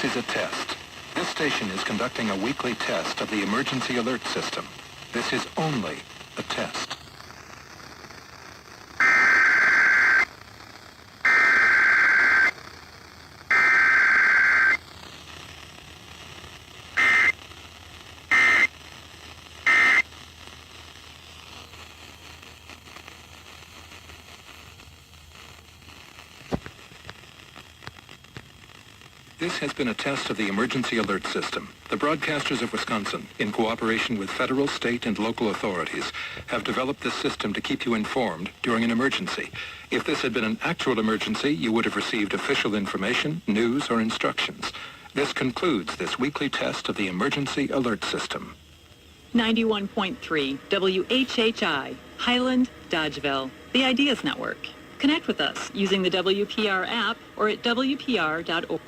is a test. This station is conducting a weekly test of the emergency alert system. This is only a test. This has been a test of the emergency alert system. The broadcasters of Wisconsin, in cooperation with federal, state, and local authorities, have developed this system to keep you informed during an emergency. If this had been an actual emergency, you would have received official information, news, or instructions. This concludes this weekly test of the emergency alert system. 91.3 WHHI, Highland, Dodgeville, the Ideas Network. Connect with us using the WPR app or at WPR.org.